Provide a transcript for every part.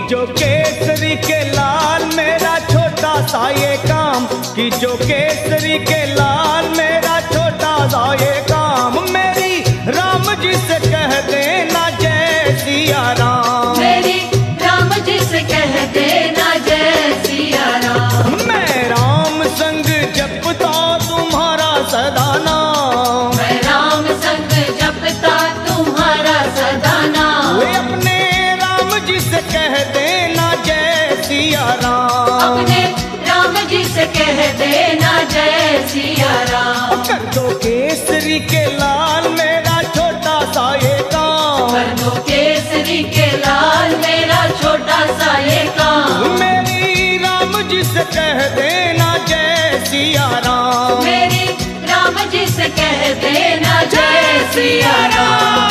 जो केसरी के लाल मेरा छोटा सा ये काम, कि जो केसरी के लाल मेरा छोटा सा ये काम, मेरी राम जी से कह देना जय सिया राम, मेरी राम जी से कह देना जय सिया राम। मैं राम संग जपता तुम्हारा सदा नाम, मैं राम संग जपता तुम्हारा सदा नाम। वे अपने राम जी से कह देना जय सिया राम, अपने राम जी से कह देना जय सिया राम। कर दो केसरी के लाल मेरा छोटा सा ये काम, कर दो केसरी के लाल मेरा छोटा सा ये काम, मेरी राम जी से कह देना जय सिया राम, मेरी राम जी से कह देना जय सिया राम।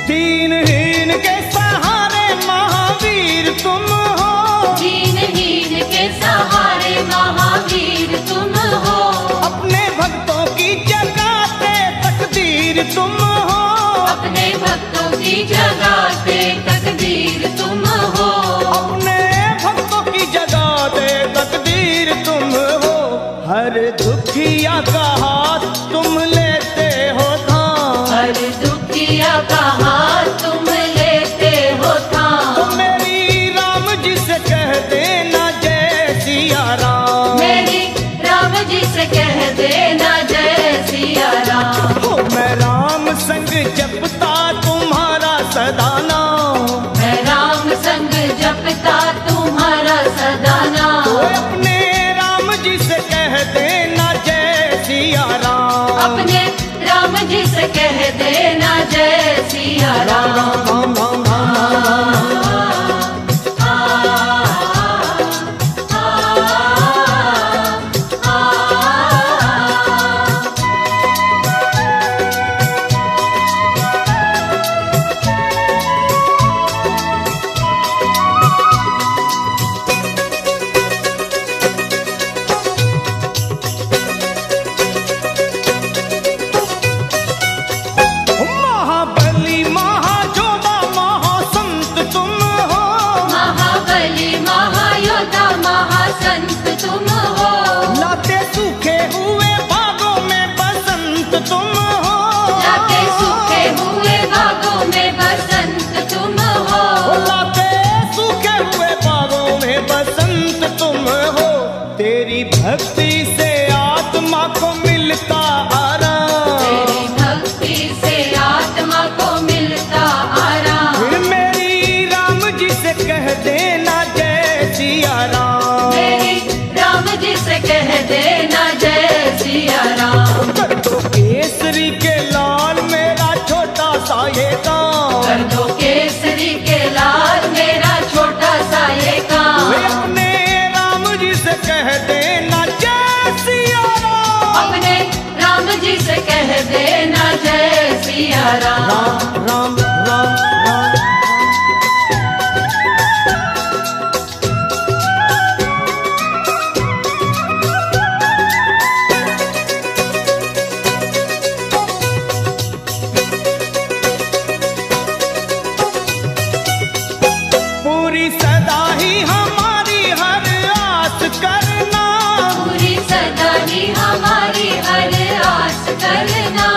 दीनहीन के सहारे महावीर तुम हो, दीनहीन के सहारे महावीर तुम हो, अपने भक्तों की जगाते तकदीर तुम हो, अपने भक्तों की जगाते तकदीर तुम हो, अपने भक्तों की जगाते तकदीर तुम हो, हर दुखिया का हाथ तुम लेते हो थाम, हर दुखिया का हाथ तुम लेते हो थाम, तो मेरी राम जी से कह देना जय सिया राम, मेरी राम जी से कह देना जय सिया राम। हो मैं राम संग जपता तुम्हारा सदा नाम, मैं राम संग जपता तुम्हारा सदा तो नाम, अपने राम जी से कह देना जय सिया राम, अपने राम जी से कह देना जय सिया राम। राम राम राम महाबली महाजोधा महासंत तुम हो, महाबली महायोद्धा महासंत तुम हो, लाते सूखे हुए बागों में बसंत तुम हो, लाते सूखे हुए बागों में बसंत तुम हो, लाते सूखे हुए बागों में बसंत तुम हो, तेरी भक्ति से आत्मा को मिलता आराम, तेरी भक्ति से आत्मा को मिलता आराम, फिर मेरी राम जी से कह देना जय सिया राम, मेरी राम जी से कह देना जय सिया राम। कर दो केसरी के लाल मेरा छोटा सा ये काम, कर दो केसरी के लाल मेरा छोटा सा ये काम, वे अपने राम जी से कह देना जय सिया राम, अपने राम जी से कह देना जय सिया राम। राम राम राम राम पूरी सदा ही हमारी हर आस करना, पूरी सदा ही हमारी हर आस करना,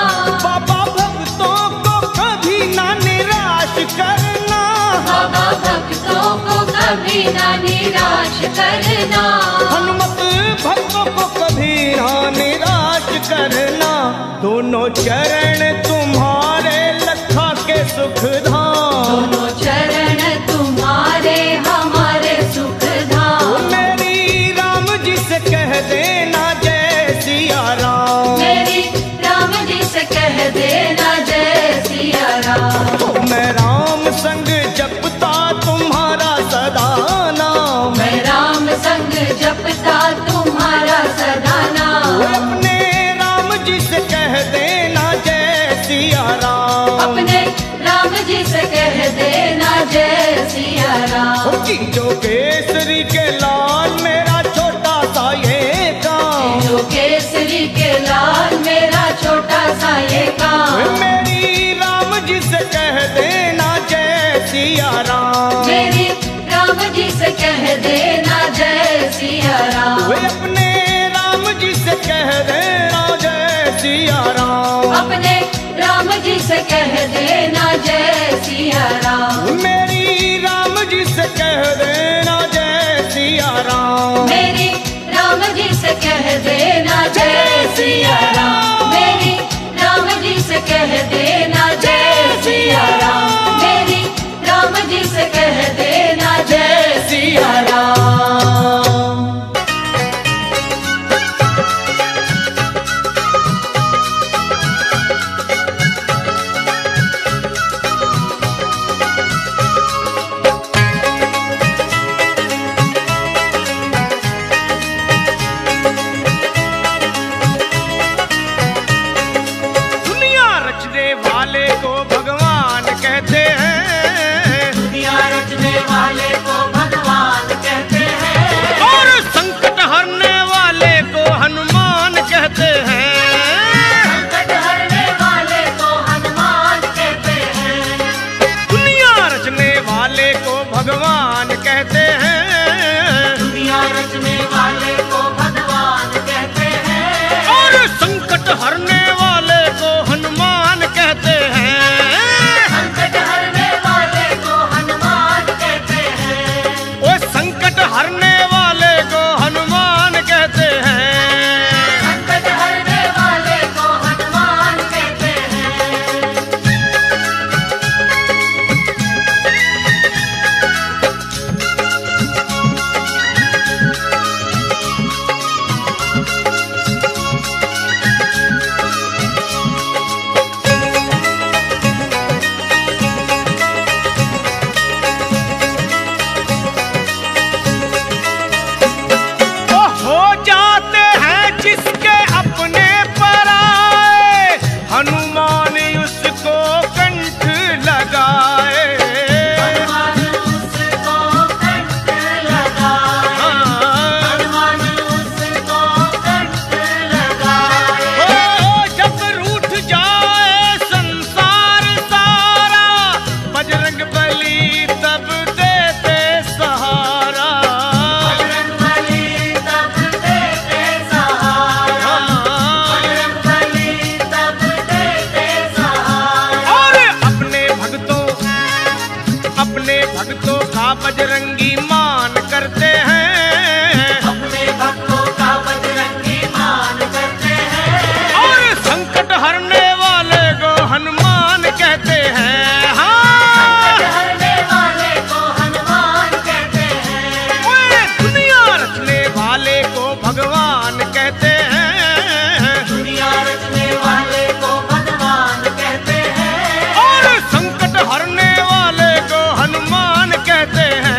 बाबा भक्तों को कभी ना निराश करना, बाबा भक्तों को कभी ना निराश करना, हनुमत भक्तों को कभी ना निराश करना, दोनों चरण तुम्हारे लखा के सुख धाम, दोनों चरण तुम्हारे हमारे सुख धाम, मेरी राम जी से कह देना जय सिया राम, मेरी राम जी से कह देना जय सिया राम। तो मैं राम संग जपता तुम्हारा सदा नाम, मैं राम संग जपता तुम्हारा सदा नाम, अपने राम जी से कह देना जय सिया राम, अपने राम जी से कह कह देना जय सिया राम। कि जो केसरी के लाल मेरा छोटा सा ये काम, जो केसरी के लाल मेरा छोटा सा ये काम, मेरी राम जी से कह देना जय सिया राम। मेरी राम जी से कह देना जय सिया राम। वे अपने राम जी से कह देना जय सिया राम। अपने राम जी से कह देना जय सिया राम। मेरी राम जी से कह देना जय सिया राम। मेरी राम जी से कह देना जय सिया राम। मेरी राम जी से कह देना जय सिया राम। मेरी राम जी से कह देना जय सिया राम। वाले को भगवान कहते हैं, दुनिया रचने वाले को भगवान कहते हैं, और संकट हरने वाले को हनुमान कहते हैं। संकट हरने वाले को हनुमान कहते हैं। दुनिया रचने वाले को भगवान कहते हैं, दुनिया रचने वाले को भगवान कहते हैं, और संकट हरने वाले को हनुमान कहते हैं। संकट हरने वाले को हनुमान कहते हैं। वो संकट हरने वाले को हनुमान कहते हैं। संकट हरने वाले को हनुमान कहते हैं। हनुमान उसको कंठ लगाए, हनुमान उसको कंठ लगाए, हनुमान उसको कंठ लगाए। ओ जब रूठ जाए संसार सारा, बजरंग बली तब देते सहारा। बजरंग बली तब देते सहारा। बजरंग बली तब देते सहारा। और अपने भक्तों का बजरंगी मान करते हैं, अपने भक्तों का बजरंगी मान करते हैं, और संकट हरने वाले को हनुमान कहते हैं। संकट हरने वाले को हनुमान कहते हैं। ओए दुनिया रचने वाले को भगवान कहते हैं, दुनिया रचने वाले को भगवान कहते हैं, और संकट हरने वाले को हनुमान कहते हैं।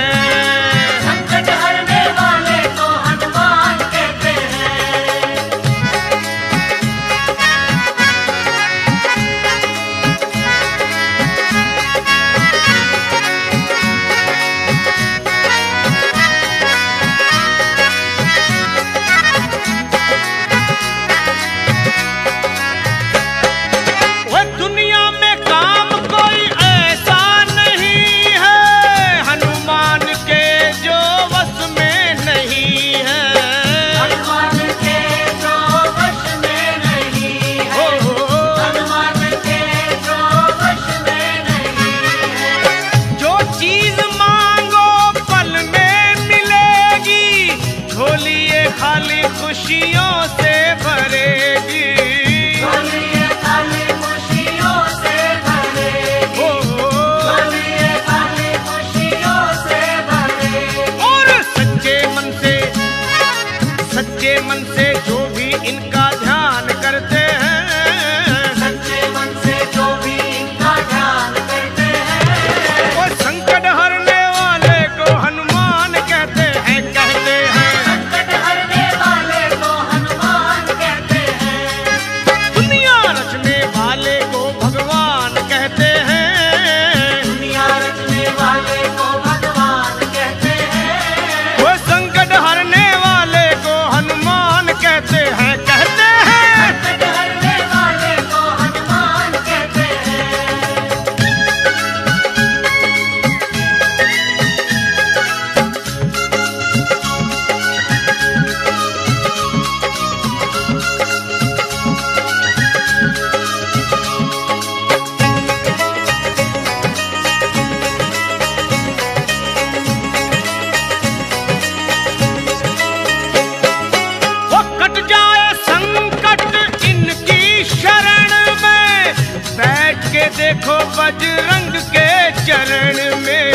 बजरंग के चरण में,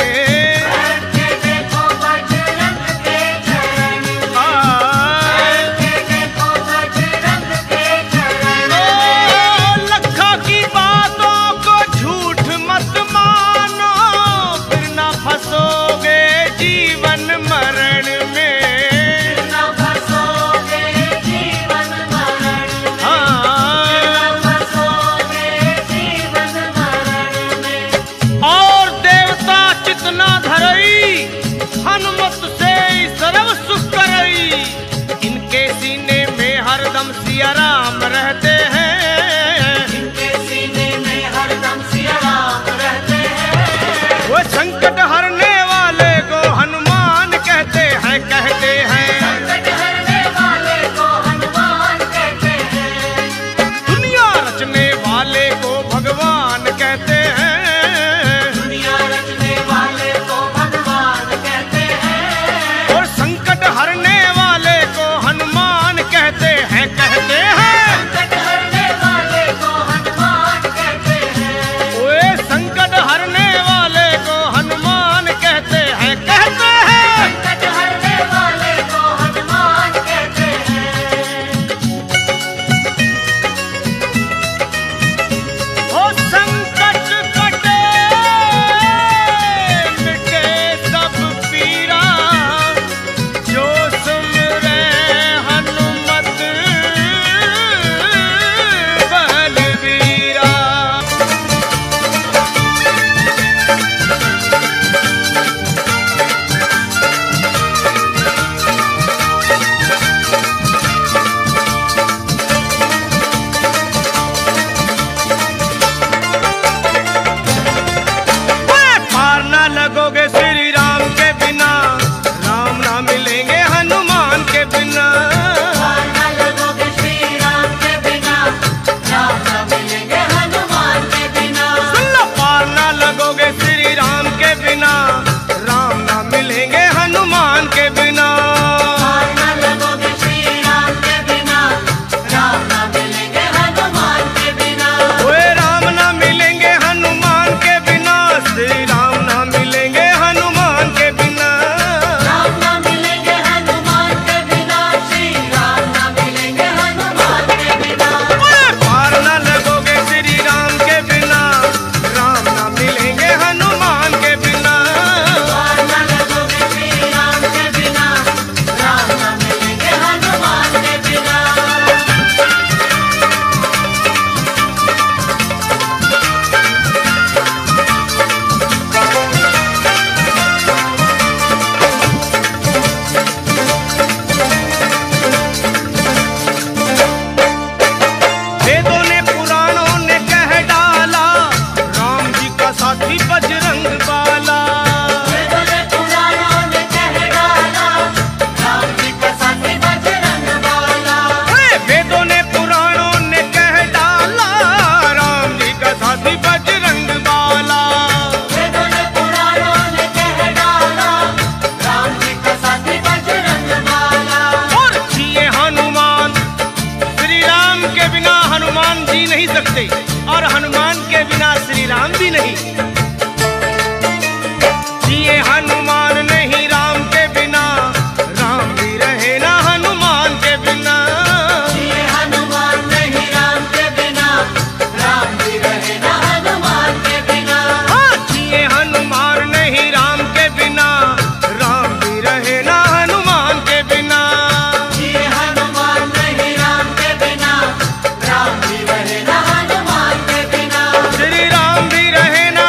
बैठ के देखो बजरंग के चरण में, बैठ के देखो बजरंग के चरण में। लखा की बातों को झूठ मत मानो, फिर ना फंसोगे जीवन मरण में, फिर न फंसोगे जीवन मरण में, फिर न फंसोगे जीवन मरण में। और देवता चितना धरई, हनुमत से सर्व सुख करई, इनके सीने में हरदम सिया राम रहते हैं। इनके सीने में हरदम सिया राम रहते हैं। वो संकट हरने वाले को हनुमान कहते हैं, कहते हैं। संकट हरने वाले को हनुमान कहते हैं। दुनिया रचने वाले को भगवान कहते हैं। दुनिया रचने वाले को भगवान कहते हैं। और संकट हरने वाले को हनुमान कहते हैं, कहते हैं। संकट हरने वाले को हनुमान कहते हैं। ओए संकट हरने वाले को हनुमान कहते हैं, कहते हैं। संकट हरने वाले को हनुमान कहते हैं। ओ संकट कटे मिटे सब पीरा, जो सुमरे हनुमत बलवीरा। पार ना लगोगे श्री राम के बिना, राम ना मिलेंगे हनुमान के बिना। पार न लगोगे श्री राम के बिना, राम न मिलेंगे हनुमान के बिना। सुन लो, पार ना लगोगे श्री राम के बिना, राम ना मिलेंगे हनुमान के बिना। पार न लगोगे श्री राम के बिना, राम न मिलेंगे हनुमान के बिना। ओए राम ना मिलेंगे हनुमान के बिना, श्री राम ना मिलेंगे हनुमान के बिना। राम न मिलेंगे हनुमान के बिना, श्री राम न मिलेंगे हनुमान के बिना। ओए पार ना लगोगे श्री राम के बिना, राम ना मिलेंगे हनुमान के बिना। पार न लगोगे श्री राम के बिना, राम न मिलेंगे हनुमान के बिना। वेदों ने पुराणों ने कह डाला, राम जी का साथी बजरंग बाला। वेदों ने पुराणों ने कह डाला, राम जी का साथी बजरंग बाला। वेदों ने पुराणों ने कह डाला, राम जी का साथी बजरंग बाला। वेदों ने पुराणों ने कह डाला, राम जी का साथी बजरंग बाला। और जिए हनुमान, श्री राम के बिना हनुमान जी नहीं सकते, और हनुमान के बिना श्री राम भी नहीं। जिए हनुमान नहीं राम के बिना, राम भी रहे ना हनुमान के बिना। ये हनुमान नहीं राम के बिना, राम भी रहे ना हनुमान के बिना। हाँ, जिए हनुमान नहीं राम के बिना, राम भी रहे ना हनुमान के बिना। ये हनुमान नहीं राम के बिना, राम भी रहे ना हनुमान के बिना। श्री राम भी रहे ना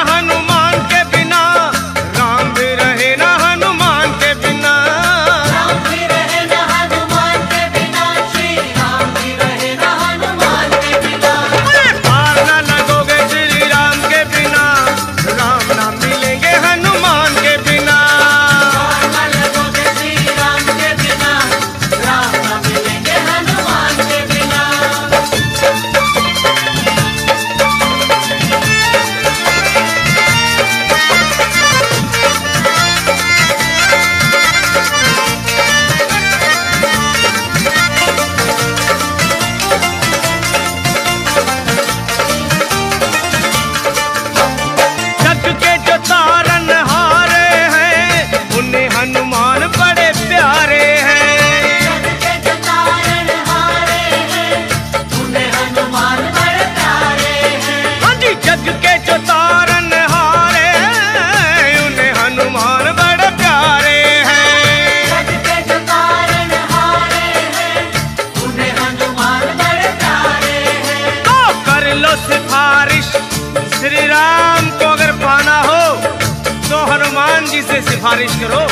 जी से सिफारिश करो।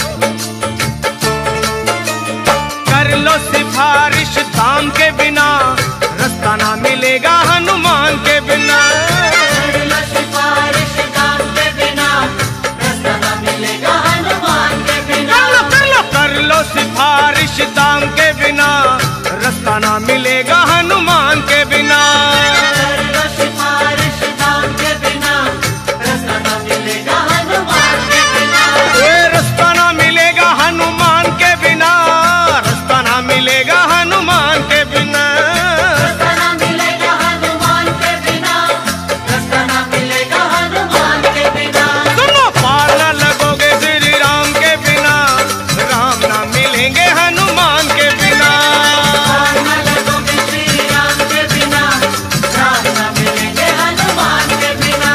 कर लो सिफारिश दाम के बिना, रास्ता ना मिलेगा हनुमान के बिना। कर लो सिफारिश दाम के बिना, रास्ता ना मिलेगा हनुमान के बिना। कर लो सिफारिश दाम के बिना, रास्ता ना मिलेगा हनुमान के बिना। कर लो सिफारिश दाम के बिना, रास्ता ना मिलेगा हनुमान के बिना। रास्ता ना मिलेगा हनुमान के बिना, रास्ता ना मिलेगा हनुमान के बिना। रास्ता ना मिलेगा हनुमान के बिना, रास्ता ना मिलेगा हनुमान के बिना। सुनो पार ना लगोगे श्री राम के बिना, राम ना मिलेंगे हनुमान के बिना। पार न लगोगे श्री राम के बिना, राम न मिलेंगे हनुमान के बिना।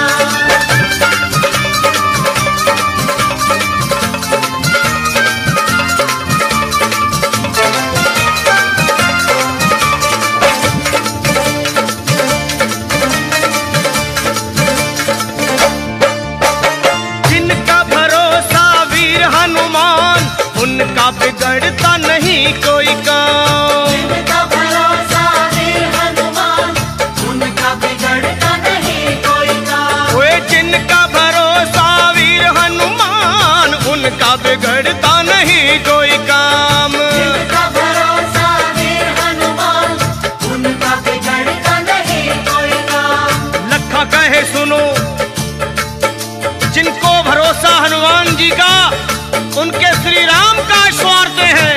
जिनका भरोसा वीर हनुमान, उनका बिगड़ता नहीं कोई काम। जिनका भरोसा वीर हनुमान, उनका बिगड़ता नहीं कोई काम। ओए जिनका भरोसा वीर हनुमान, उनका बिगड़ता नहीं कोई काम। जिनका भरोसा वीर हनुमान, उनका बिगड़ता नहीं कोई काम। लखा कहे सुनो, जिनको भरोसा हनुमान जी का, उनके श्री राम का स्वार्थ है।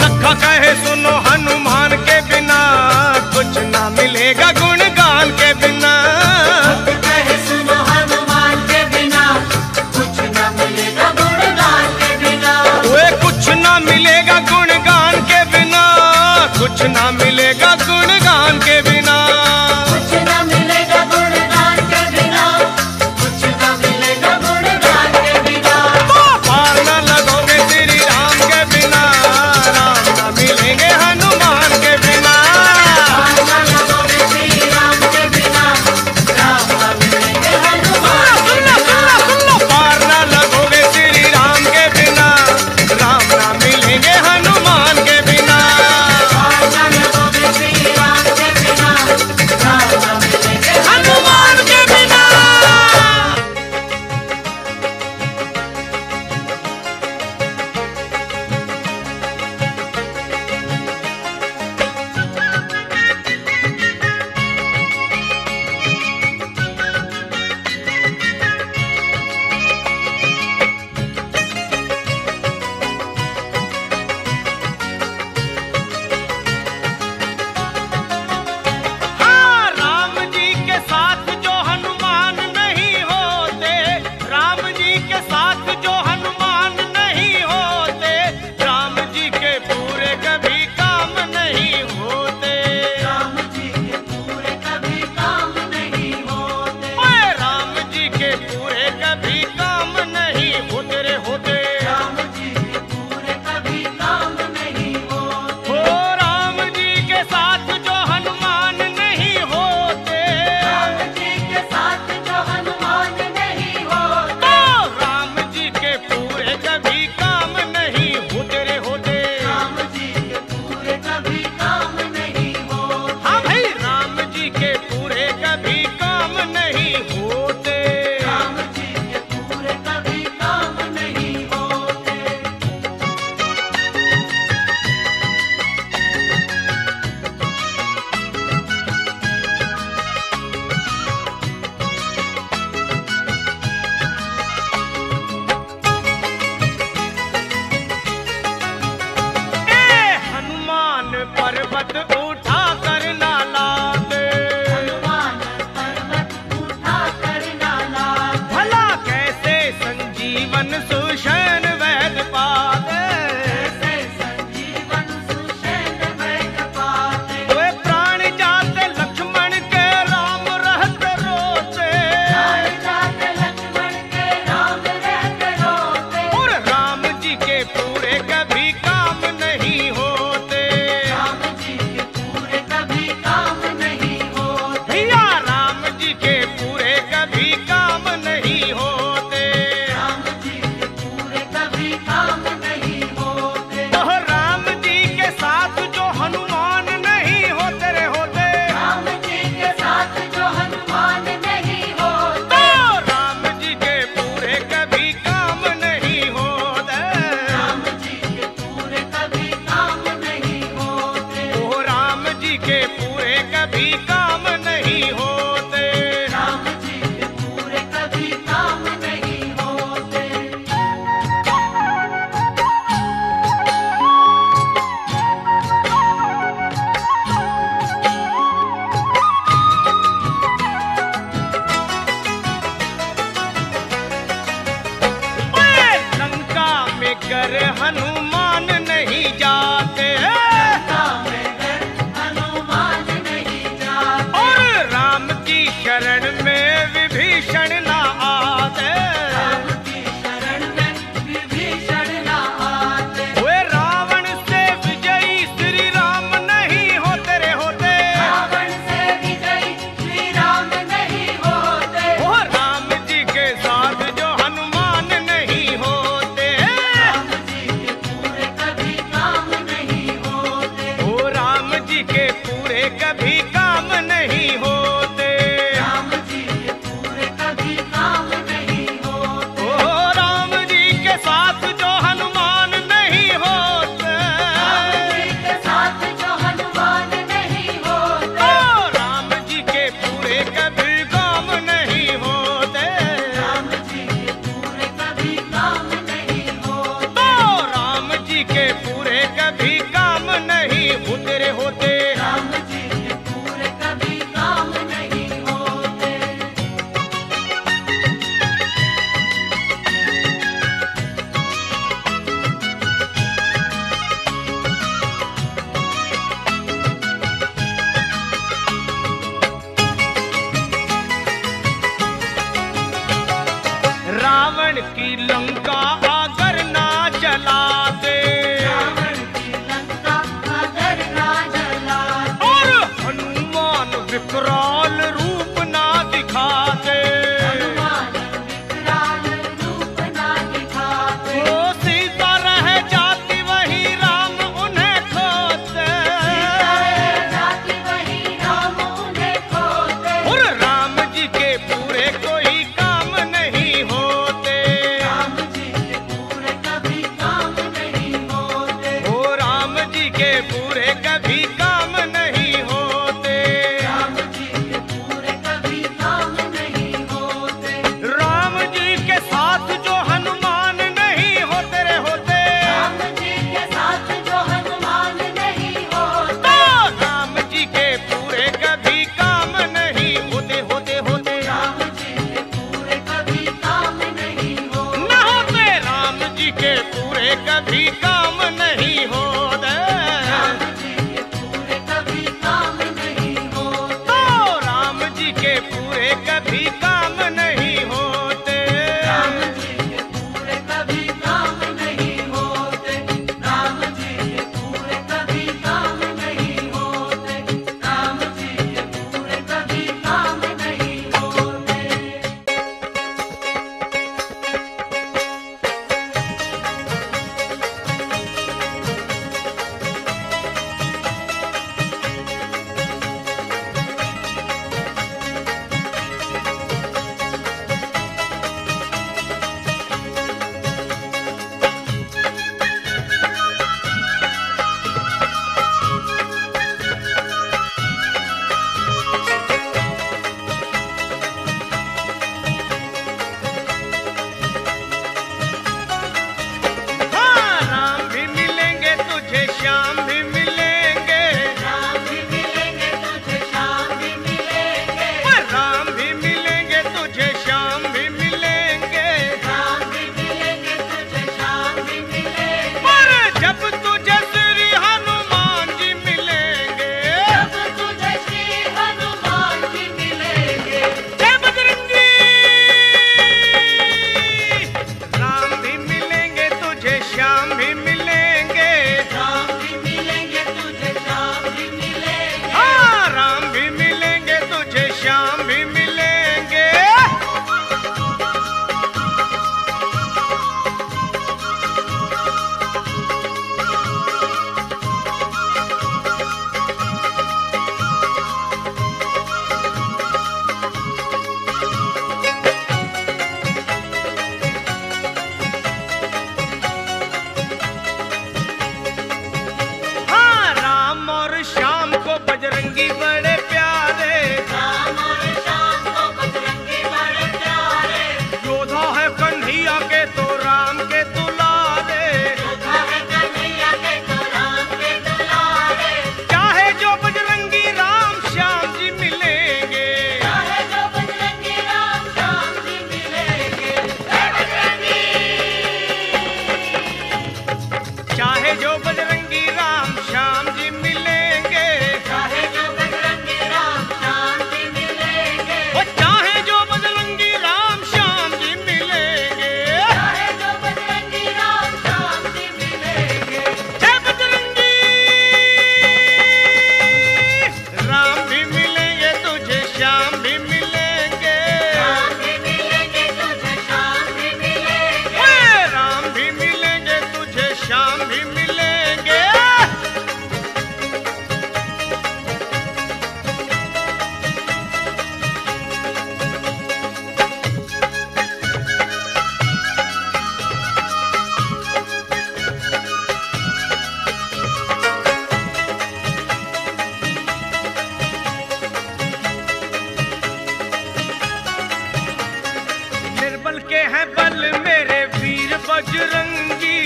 लखा कहे सुनो हनुमान के बिना, कुछ ना मिलेगा गुणगान के बिना। कहे सुनो हनुमान के बिना, कुछ न मिलेगा गुणगान के बिना। वे कुछ ना मिलेगा गुणगान के बिना, कुछ ना मिलेगा गुणगान के बिना। कुछ न मिलेगा गुणगान के बिना, कुछ न मिलेगा गुणगान के बिना। पार ना लगोगे श्री राम के बिना, राम ना मिलेंगे हनुमान के बिना। पार न लगोगे श्री रावण की लंका अगर ना जलाते, रावण की लंका अगर ना जलाते, और हनुमान विकराल रूप ना दिखाते, हनुमान विकराल रूप ना दिखाते, वो सीता रह जाती वही राम उन्हें खोते, सीता रह जाती वही राम उन्हें खोते, और राम जी के पूरे कोई काम नहीं होते, राम जी के पूरे कभी काम नहीं होते, ओ राम जी के पूरे कभी काम नहीं होते, राम जी के पूरे कभी काम नहीं होते, राम जी के साथ जो हनुमान नहीं होते रे होते, राम जी के साथ जो हनुमान नहीं होते, तो राम जी के पूरे कभी काम नहीं होते होते होते राम जी के पूरे कभी काम नहीं होते, न होते, राम जी के पूरे कभी काम नहीं होते, राम जी के पूरे कभी काम नहीं होते, तो राम जी के पूरे कभी काम नहीं होते, राम जी के पूरे कभी काम नहीं होते, राम जी के पूरे कभी काम नहीं होते, राम जी के पूरे कभी काम नहीं होते। हाँ, राम भी मिलेंगे तुझे, श्याम भी मिलेंगे, राम भी मिलेंगे तुझे, श्याम भी मिलेंगे, राम भी मिलेंगे तुझे, श्याम भी मिलेंगे, राम भी मिलेंगे तुझे, श्याम भी मिलेंगे, पर जब तुझे श्री हनुमान जी मिलेंगे, जब तुझे श्री हनुमान जी मिलेंगे, जय बजरंगी, राम भी मिलेंगे तुझे, श्याम भी मिलेंगे, राम भी मिलेंगे तुझे, श्याम भी मिलेंगे, हाँ, राम भी मिलेंगे तुझे, श्याम भी मिलेंगे, हाँ, राम और श्याम को बजरंगी बड़े प्यारे, राम और श्याम को बजरंगी बड़े प्यारे, योद्धा है कन्हैया के तो राम के दुलारे, योद्धा है कन्हैया के तो राम के दुलारे, चाहे जो बजरंगी राम श्याम जी मिलेंगे, चाहे जो बजरंगी राम श्याम जी मिलेंगे, जय बजरंगी, चाहे जो बजरंगी राम श्याम जी मिलेंगे, चाहे जो बजरंगी राम श्याम जी मिलेंगे, वो चाहे जो बजरंगी राम श्याम जी मिलेंगे, चाहे जो बजरंगी राम श्याम जी मिलेंगे, जय बजरंगी, राम भी मिलेंगे तुझे, श्याम भी मिलेंगे, राम भी मिलेंगे तुझे, श्याम भी मिलेंगे, ओए, राम भी मिलेंगे तुझे, श्याम भी मिलेंगे, निर्बल के हैं बल मेरे वीर बजरंगी,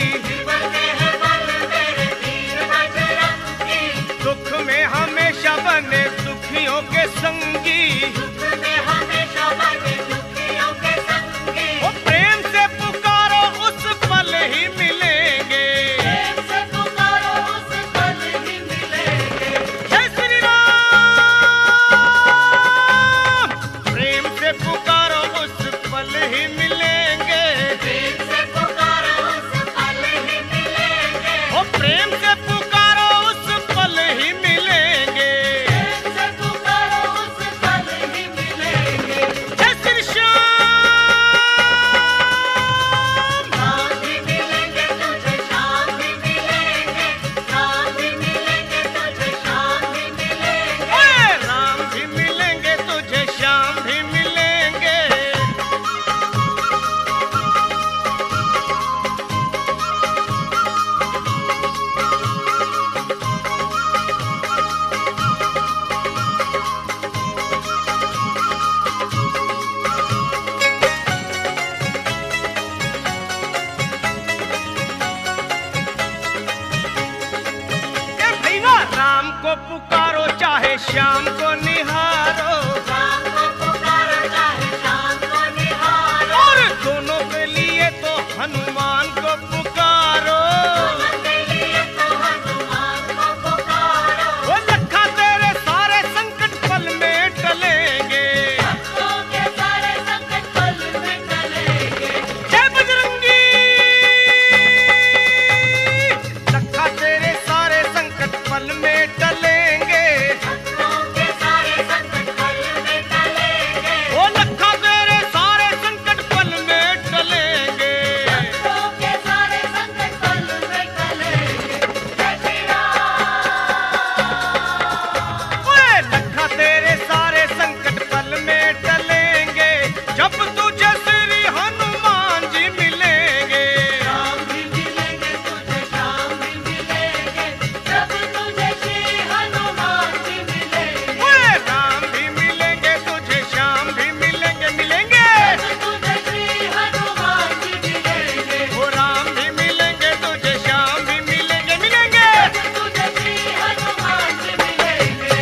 बने हैं बल मेरे वीर बजरंगी, दुख में हमेशा बने दुखियों के संगी, दुख में हमेशा बने दुखियों के संगी, वो प्रेम से पुकारो उस पल ही मिलेंगे, प्रेम से पुकारो उस पल ही मिलेंगे, जय श्री राम, प्रेम से पुकारो उस पल ही मिलेंगे, शाम को निहारो, शाम को पुकारो चाहे शाम को निहारो, और दोनों के लिए तो हनुमान को पुकारो। दोनों के लिए तो हनुमान को पुकारो। वो लखा तेरे सारे संकट पल में टलेंगे, भक्तों के सारे संकट पल में टलेंगे। जय बजरंगी। लखा तेरे सारे संकट पल में टलेंगे, भक्तों के सारे संकट पल में टलेंगे। वो लखा तेरे सारे संकट पल में टलेंगे। भक्तों के सारे संकट पल में टलेंगे। जय श्री राम। ओए लखा तेरे सारे संकट पल में टलेंगे, जब तुझे श्री हनुमान जी मिलेंगे। राम भी मिलेंगे तुझे, श्याम भी मिलेंगे, जब तुझे श्री हनुमान जी मिलेंगे। ओए राम भी मिलेंगे तुझे, श्याम भी मिलेंगे, मिलेंगे। जब तुझे श्री हनुमान जी मिलेंगे। वो राम भी मिलेंगे तुझे, श्याम भी मिलेंगे, मिलेंगे। जब तुझे श्री हनुमान जी मिलेंगे।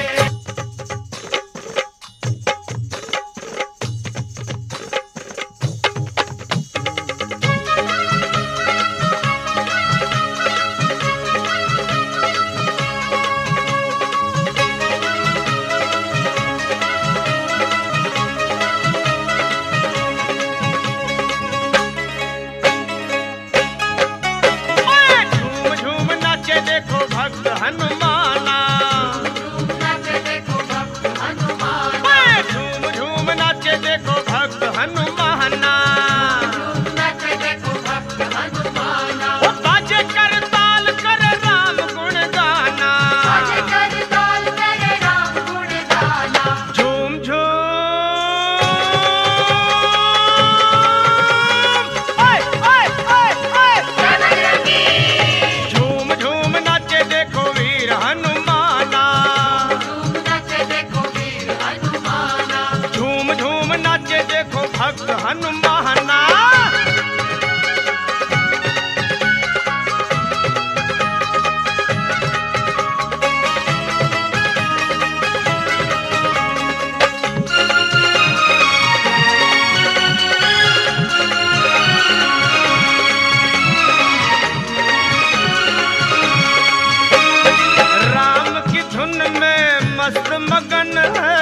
ओए झूम झूम नाचे देखो भक्त हनुमाना, झूम नाचे देखो भक्त हनुमान। ओए झूम झूम नाचे देखो भक्त हनुमाना। झूम नाचे देखो भक्त हनुमान। वो बाजे कर ताल करे राम गुण गाना। आज कर ताल करे राम गुण गाना। झूम झूम ओए ओए ओए ओए जय बजरंगी। झूम झूम नाचे देखो वीर हनुमाना। झूम नाचे देखो वीर हनुमान। झूम झूम नाचे देखो भक्त हनुमाना। राम की धुन में मस्त मगन है,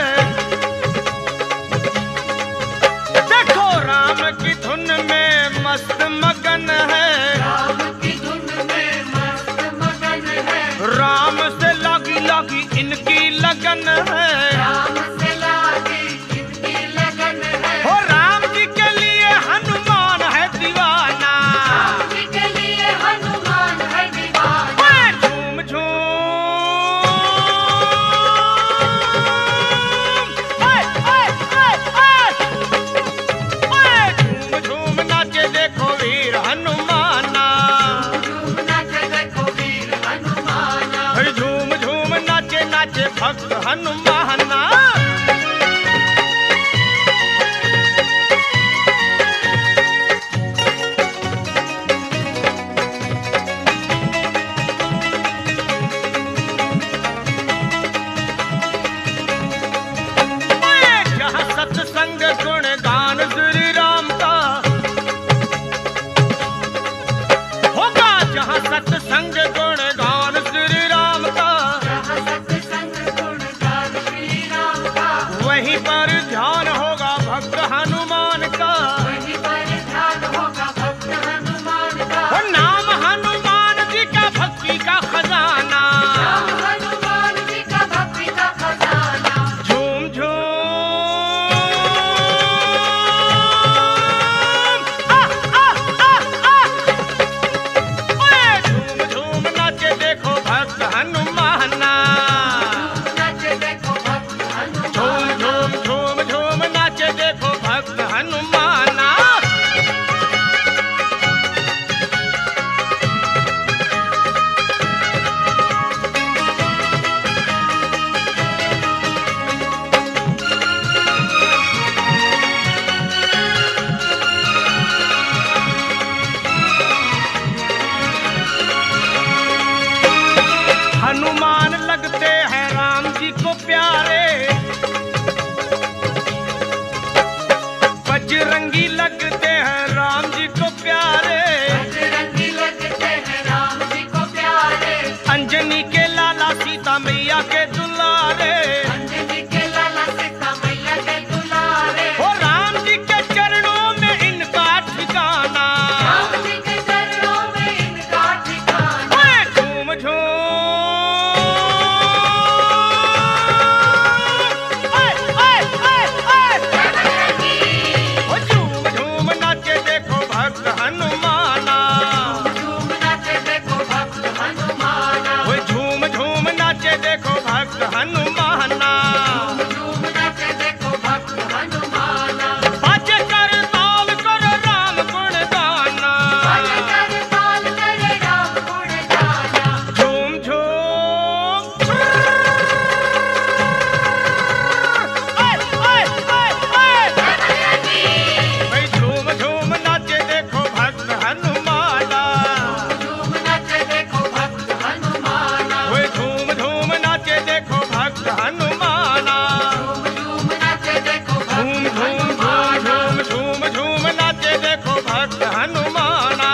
देखो राम की धुन में मस्त मगन है। राम की धुन में मस्त मगन है। राम से लागी लागी इनकी लगन है। राम से लागी इनकी लगन है। हो राम जी के लिए हनुमान है दीवाना। राम जी के लिए हनुमान है दीवाना। ओए झूम झूम ओए ओए ओए ओए ओए झूम झूम नाचे देखो वीर हनुमाना। झूम नाचे देखो वीर हनुमान। ओए झूम झूम नाचे नाचे भक्त हनुमाना। ओए जहाँ सत्संग गुण गान श्री राम का होगा, जहाँ सत्संग गुण गान श्री राम का, जहाँ सत्संग गुण गान श्री राम का। वहीं पर ध्यान होगा भक्त हनुमान का। वहीं पर ध्यान होगा भक्त हनुमान का। वो नाम हनुमान जी का भक्ति का खजाना। राम हनुमान जी का भक्ति का खजाना। झूम झूम आ आ आ आ ओए झूम झूम नाचे देखो भक्त हनुमाना। झूम नाचे देखो भक्त झूम हनुमान। झूम झूम झूम नाचे देखो भक्त हनुमाना। बजरंगी लगते हैं राम जी को प्यारे, बजरंगी लगते हैं राम जी को प्यारे, अंजनी के लाला सीता मैया के दुलारे, अंजनी के लाला सीता मैया के दुलारे, ओ राम जी के चरणों में इनका ठिकाना, राम जी के चरणों में इनका ठिकाना। ओए झूम झूम हनुमाना, झूम नाचे देखो भक्त हनुमाना, वो झूम झूम नाचे देखो भक्त हनुमाना, झूम नाचे देखो भक्त हनुमाना, बाजे कर ताल कर राम गुण गाना, बाजे कर ताल करे राम गुण गाना, झूम झूम भाई झूम झूम नाचे देखो भक्त हनुमाना, झूम नाचे देखो भक्त हनुमाना, वो झूम झूम नाचे देखो भक्त हनुमाना, झूम नाचे देखो झूम भक्त झूम हनुमाना, झूम झूम झूम नाचे देखो भक्त हनुमाना,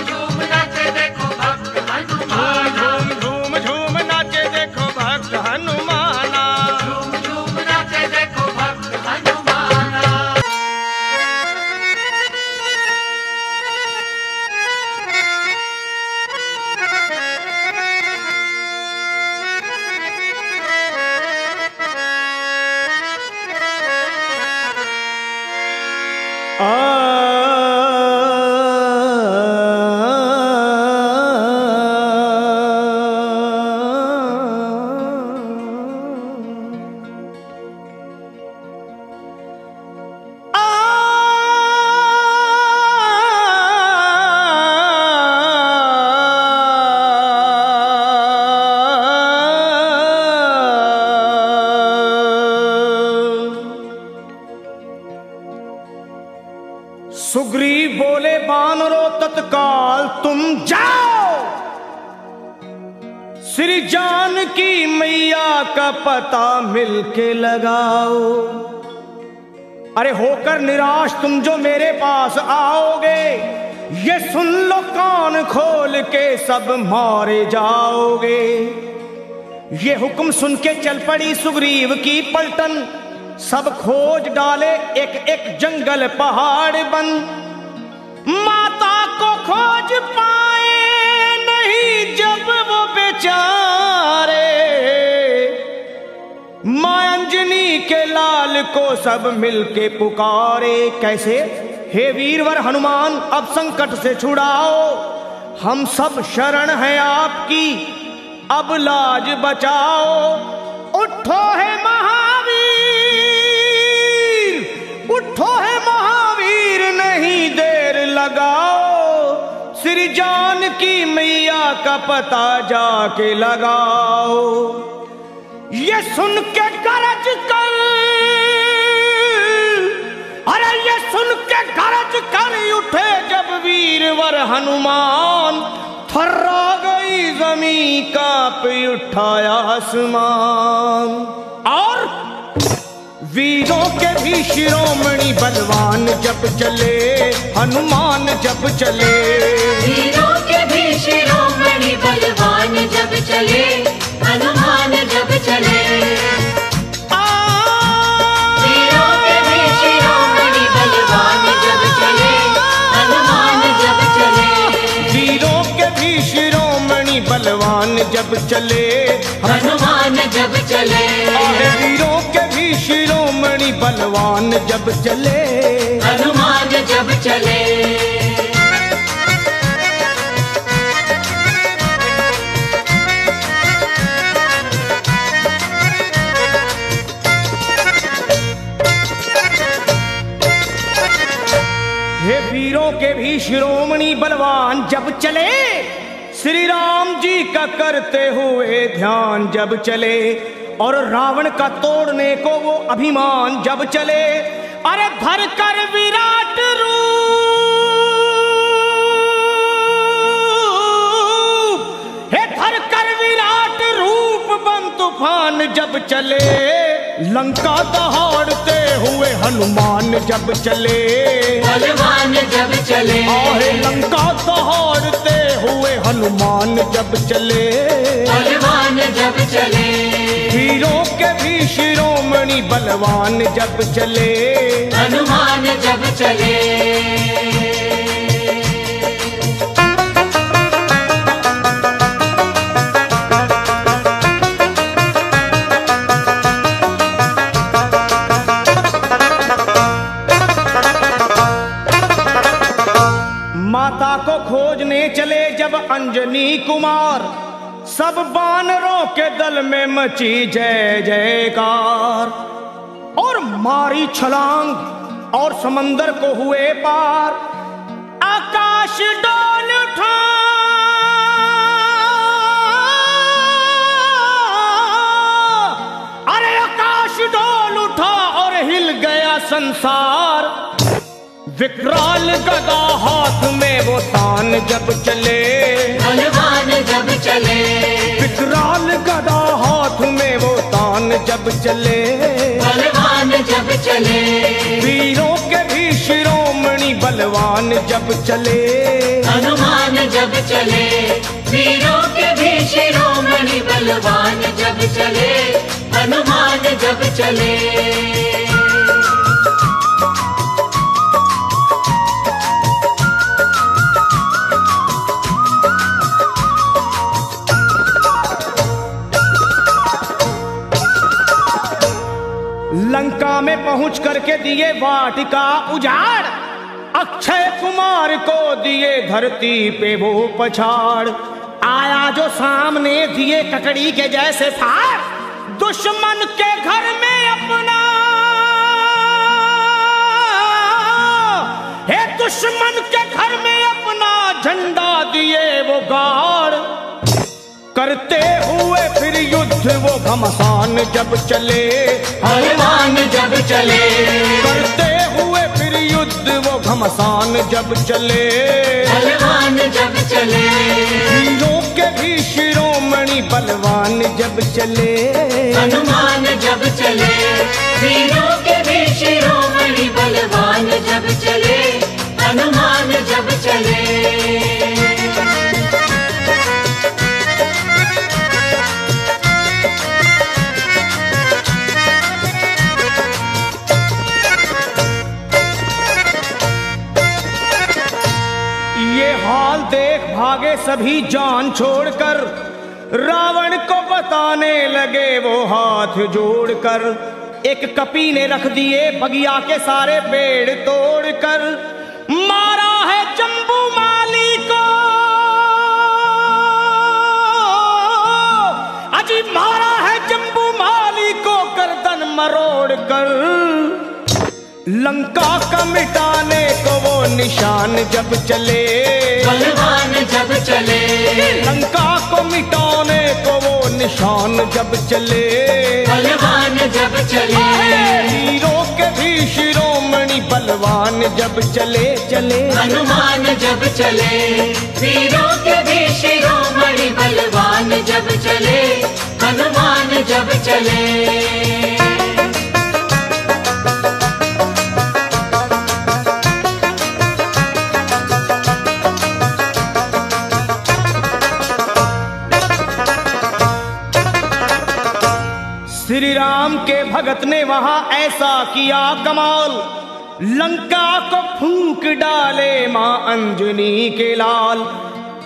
झूम नाचे देखो भक्त हनुमाना, झूम झूम झूम नाचे देखो भक्त हनुमाना। झूम नाचे देखो भक्त हनुमाना। सुग्रीव बोले बानरो तत्काल तुम जाओ, श्री जानकी मैया का पता मिलके लगाओ। अरे होकर निराश तुम जो मेरे पास आओगे, ये सुन लो कान खोल के सब मारे जाओगे। ये हुक्म सुन के चल पड़ी सुग्रीव की पलटन, सब खोज डाले एक एक जंगल पहाड़ बन, माता को खोज पाए नहीं जब वो बेचारे, मां अंजनी के लाल को सब मिलके पुकारे। कैसे? हे वीरवर हनुमान अब संकट से छुड़ाओ, हम सब शरण हैं आपकी अब लाज बचाओ। उठो है महावीर, उठो है महावीर नहीं देर लगाओ, श्री जानकी मैया का पता जाके लगाओ। ये सुन के गरज कर, अरे ये सुन के गरज कर उठे जब वीरवर हनुमान, थर्रा गई जमीन कांप उठाया आसमान। और वीरों के भी शिरोमणि बलवान जब चले, हनुमान जब चले, वीरों के भी शिरोमणि बलवान जब चले, हनुमान जब चले, वीरों के भी शिरोमणि बलवान जब चले, हनुमान जब चले, वीरों के भी शिरोमणि बलवान जब चले, हनुमान जब चले, और वीरों के भी शिरोमणि बलवान जब चले, हनुमान जब चले। हे वीरों के भी शिरोमणि बलवान जब चले, श्री राम जी का करते हुए ध्यान जब चले, और रावण का तोड़ने को वो अभिमान जब चले। अरे धर कर विराट रूप, हे धर कर विराट रूप बम तूफान जब चले, लंका दहाड़ते हुए हनुमान जब चले, बलवान जब चले, आहे लंका दहाड़ते हुए हनुमान जब चले, बलवान जब चले, वीरों के भी शिरोमणि बलवान जब चले, हनुमान जब चले। माता को खोजने चले जब अंजनी कुमार, सब बानरों के दल में मची जय जयकार, और मारी छलांग और समंदर को हुए पार, आकाश डोल उठा, अरे आकाश डोल उठा और हिल गया संसार। विकराल गदा हाथ में वो तान जब चले, बलवान जब चले, विकराल गदा हाथ में वो तान जब चले, बलवान जब चले, वीरों के भी शिरोमणि बलवान जब चले, हनुमान जब चले, वीरों के भी शिरोमणि बलवान जब चले, हनुमान जब चले। लंका में पहुंच करके दिए वाटिका उजाड़, अक्षय कुमार को दिए धरती पे वो पछाड़, आया जो सामने दिए ककड़ी के जैसे फाड़, दुश्मन के घर में अपना, हे दुश्मन के घर में अपना झंडा दिए वो गाड़, करते हुए फिर युद्ध वो घमसान जब चले, हनुमान जब चले, करते हुए फिर युद्ध वो घमसान जब चले, हनुमान जब चले, वीरों के भी शिरोमणि बलवान जब चले, हनुमान जब चले, वीरों के भी शिरोमणि बलवान जब चले, हनुमान जब चले। हाल देख भागे सभी जान छोड़कर, रावण को बताने लगे वो हाथ जोड़कर, एक कपी ने रख दिए बगिया के सारे पेड़ तोड़कर, मारा है जम्बू माली को, अजी मारा है जम्बू माली को गर्दन मरोड़ कर, लंका का मिटाने को वो निशान जब चले, बलवान जब चले, लंका को मिटाने को वो निशान जब चले, बलवान जब चले, वीरों के भी शिरोमणि बलवान जब चले चले, हनुमान जब चले, वीरों के भी शिरोमणि बलवान जब चले, हनुमान जब चले। श्री राम के भगत ने वहां ऐसा किया कमाल, लंका को फूंक डाले मां अंजनी के लाल,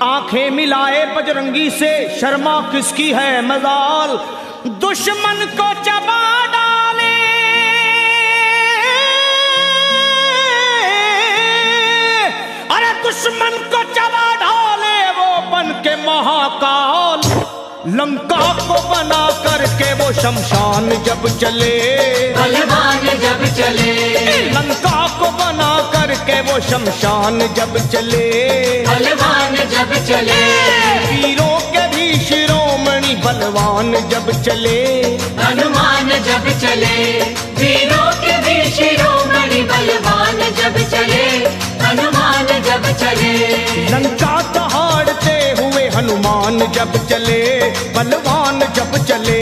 आंखें मिलाए बजरंगी से शर्मा किसकी है मजाल, दुश्मन को चबा डाले, अरे दुश्मन को चबा डाले वो बन के महाकाल, लंका को बना करके वो शमशान जब चले, बलवान जब चले, लंका को बना करके वो शमशान जब चले, बलवान जब चले, वीरों के भी शिरोमणि बलवान जब चले, हनुमान जब चले, वीरों के भी शिरोमणि बलवान जब चले, हनुमान जब चले, लंका दहाड़ते हुए हनुमान जब चले, बलवान जब चले।